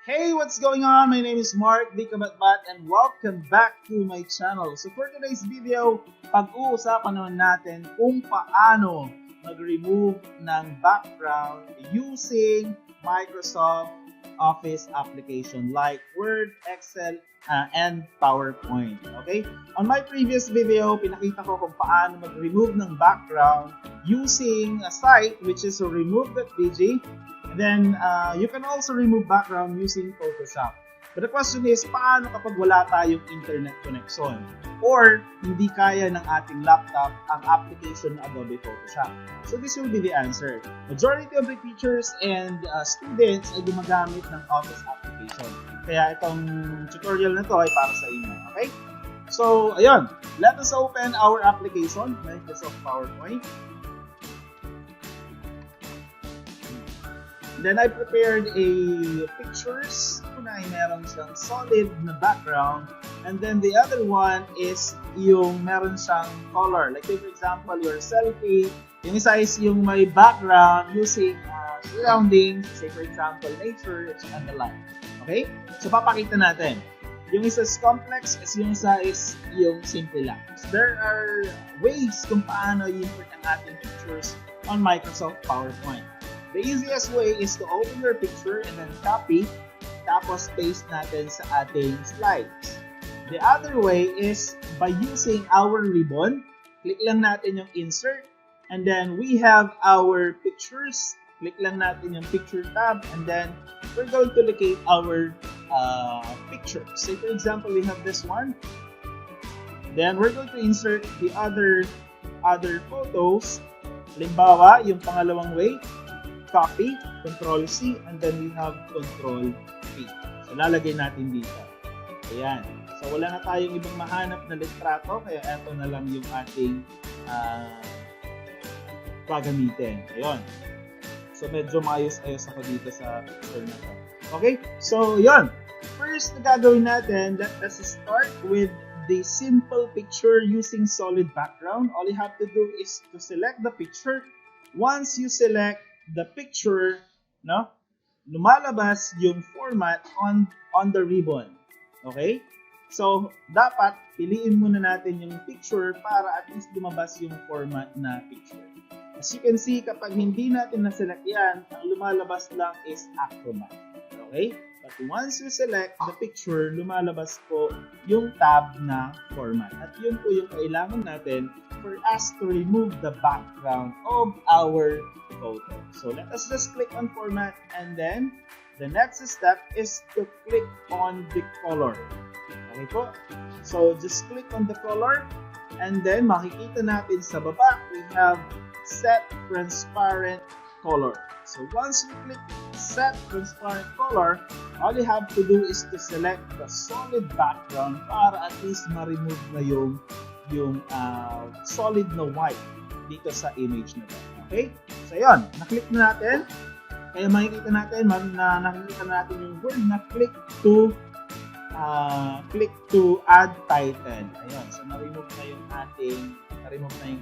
Hey, what's going on? My name is Mark Bikabatbat and welcome back to my channel. So for today's video, pag-uusapan naman natin kung paano mag-remove ng background using Microsoft Office application like Word, Excel, and PowerPoint. Okay? On my previous video, pinakita ko kung paano mag-remove ng background using a site which is remove.bg. And then, you can also remove background using Photoshop. But the question is, paano kapag wala tayong internet connection? Or hindi kaya ng ating laptop ang application ng Adobe Photoshop? So this will be the answer. Majority of the teachers and students ay gumagamit ng Office application. Kaya itong tutorial na to ay para sa inyo. Okay? So, ayun. Let us open our application, Microsoft PowerPoint. Then I prepared a pictures na meron siyang solid na background, and then the other one is yung meron siyang color. Like for example, your selfie, yung isa is yung may background using surroundings, say for example, nature and the like. Okay? So papakita natin. Yung isa is complex, yung isa is yung simple lang. So there are ways kung paano i-import ang ating pictures on Microsoft PowerPoint. The easiest way is to open your picture and then copy, tapos paste natin sa ating slides. The other way is by using our ribbon. Click lang natin yung insert, and then we have our pictures. Click lang natin yung picture tab, and then we're going to locate our picture. Say for example, we have this one. Then we're going to insert the other photos. Halimbawa, yung pangalawang way, copy, Control C, and then we have Control V. So, lalagay natin dito. Ayan. So, wala na tayong ibang mahanap na litrato, kaya eto na lang yung ating gagamitin. Ayun. So, medyo maayos-ayos ako dito sa picture na to. Okay? So, yun. First na gagawin natin, let us start with the simple picture using solid background. All you have to do is to select the picture. Once you select the picture, no, lumalabas yung format on the ribbon. Okay? So, dapat piliin muna natin yung picture para at least lumabas yung format na picture. As you can see, kapag hindi natin na-select yan, ang lumalabas lang is Acrobat. Okay? But once you select the picture, lumalabas po yung tab na format. At yun po yung kailangan natin for us to remove the background of our photo. So let us just click on format, and then the next step is to click on the color. Okay po? So just click on the color, and then makikita natin sa baba, we have set transparent color. So once you click set transparent color, all you have to do is to select the solid background para at least ma-remove na yung solid na white dito sa image na to. Okay? So yun, na-click na natin. Kaya makikita natin, nakikita natin yung word na click to add title. Ayun, so na-remove na yung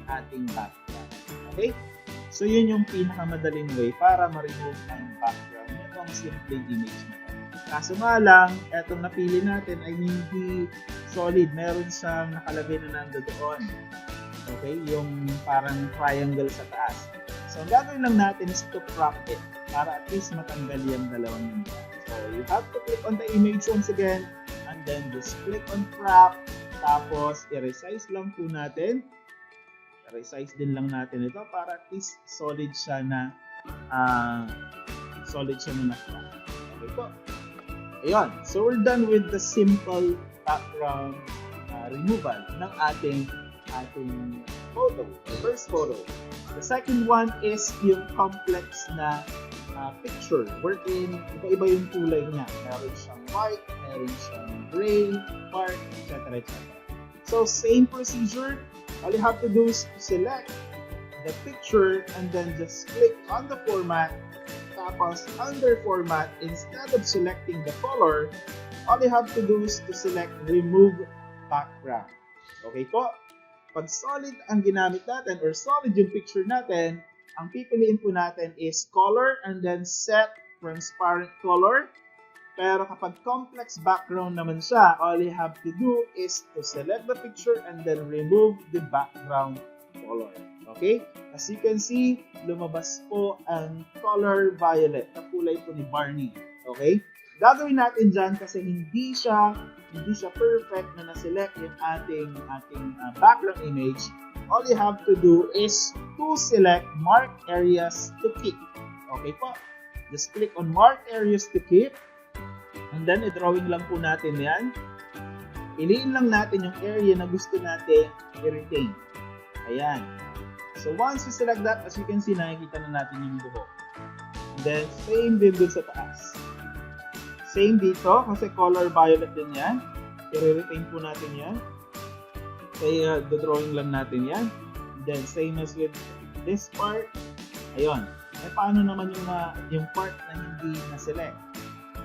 ating background. Okay? So yun yung pinakamadaling way para ma-remove ang background nitong simple image na to. Kaso nga lang, etong napili natin ay hindi solid. Meron siyang nakalagay na nandoon. Okay? Yung parang triangle sa taas. So, ang gagawin lang natin is to crop it para at least matanggal yung dalawang yun. So, you have to click on the image once again, and then just click on crop, tapos i-resize lang po natin. I-resize din lang natin ito para at least solid siya na na-crop. Okay po. Ayun. So, we're done with the simple background removal ng ating photo. The first photo. The second one is yung complex na picture wherein iba-iba yung kulay niya. Meron siyang white, meron siyang gray, dark, etc. So, same procedure. All you have to do is to select the picture and then just click on the format. Tapos, under format, instead of selecting the color, all you have to do is to select remove background. Okay po? Pag solid ang ginamit natin or solid yung picture natin, ang pipiliin po natin is color and then set transparent color. Pero kapag complex background naman siya, all you have to do is to select the picture and then remove the background color. Okay? As you can see, lumabas po ang color violet, na kulay po ni Barney. Okay? Gagawin natin dyan kasi hindi siya perfect na na-select yung ating background image. All you have to do is to select mark areas to keep. Okay po? Just click on mark areas to keep. And then, i-drawing lang po natin yan. Iliin lang natin yung area na gusto natin i-retain. Ayan. So, once you select that, as you can see, nakikita na natin yung buhok. And then, same din dun sa taas. Same dito, kasi color violet din yan. I-retain po natin yan. Kaya, drawing lang natin yan. And then, same as with this part. Ayun. Eh, paano naman yung part na hindi na-select?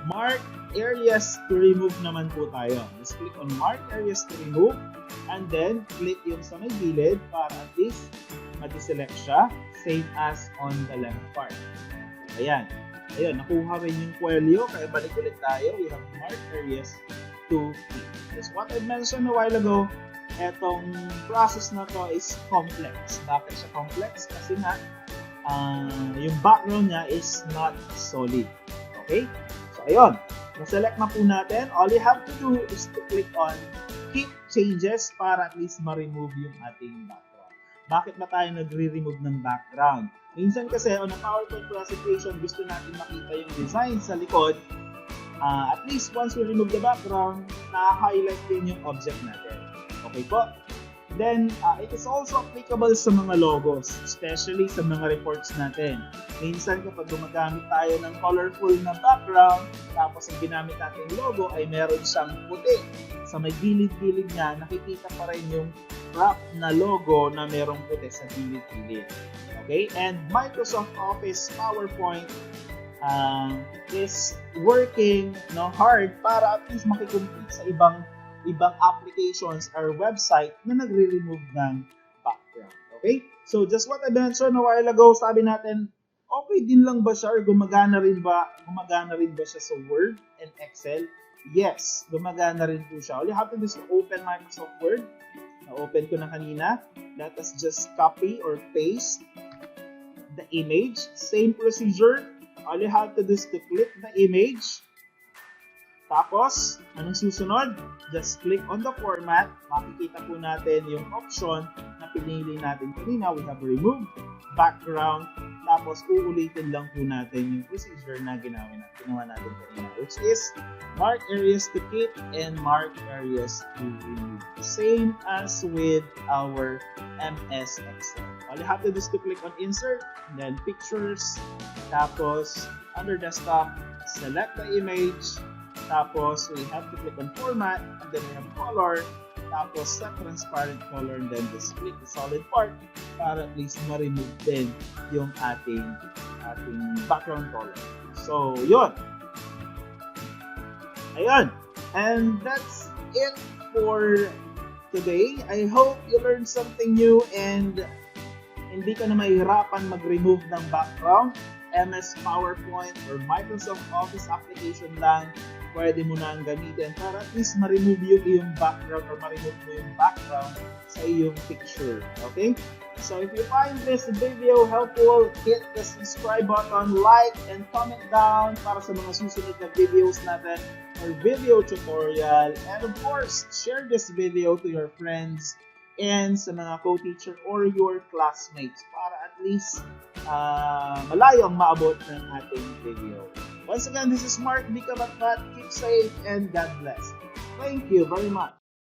Mark areas to remove naman po tayo. Just click on mark areas to remove and then click yung sa may gilid para at least ma-deselect siya, same as on the left part. Ayan. Ayan, nakuha rin yung kwelyo, kaya balik ulit tayo. We have mark areas to keep. Just what I mentioned a while ago, etong process na to is complex. Bakit siya complex? Kasi nga, yung background niya is not solid. Okay? Ayun, na-select na po natin. All you have to do is to click on Keep Changes para at least ma-remove yung ating background. Bakit ba tayo nagre-remove ng background? Minsan kasi on a PowerPoint presentation, gusto natin makita yung design sa likod. At least once we remove the background, na-highlight din yung object natin. Okay po? Then, it is also applicable sa mga logos, especially sa mga reports natin. Minsan kapag gumagamit tayo ng colorful na background, tapos ang ginamit natin logo ay meron siyang puti. Sa may gilid-gilid niya, nakikita pa rin yung wrap na logo na merong puti sa gilid-gilid. Okay? And Microsoft Office PowerPoint is working hard para at least makikompete sa ibang applications or website na nagre-remove ng background. Okay? So, just what I mentioned a while ago, sabi natin, okay din lang ba siya or gumagana rin ba siya sa Word and Excel? Yes, gumagana rin po siya. All you have to do is to open Microsoft Word. Na-open ko na kanina. Let us just copy or paste the image. Same procedure. All you have to do is to click the image. Tapos, anong susunod? Just click on the format. Makikita po natin yung option na pinili natin kanina. We have removed background. Tapos, uulitin lang po natin yung procedure na ginawa natin kanina, which is mark areas to keep and mark areas to remove. Same as with our MS Excel. All you have to do is to click on Insert, then Pictures. Tapos, under Desktop, select the image. Tapos, we have to click on Format, and then we have Color, tapos set Transparent Color, and then just click the solid part para at least ma-remove din yung ating background color. So, yun. Ayun. And that's it for today. I hope you learned something new and hindi ka na mahihirapan mag-remove ng background. MS PowerPoint or Microsoft Office application lang pwede mo na ang gamitin para at least ma-remove yung iyong background or ma-remove mo yung background sa iyong picture. Okay? So if you find this video helpful, hit the subscribe button, like, and comment down para sa mga susunod na videos natin or video tutorial. And of course, share this video to your friends and sa mga co-teacher or your classmates para at least malayo ang maabot ng ating video. Once again, this is Mark Bikabatbat. Keep safe and God bless. Thank you very much.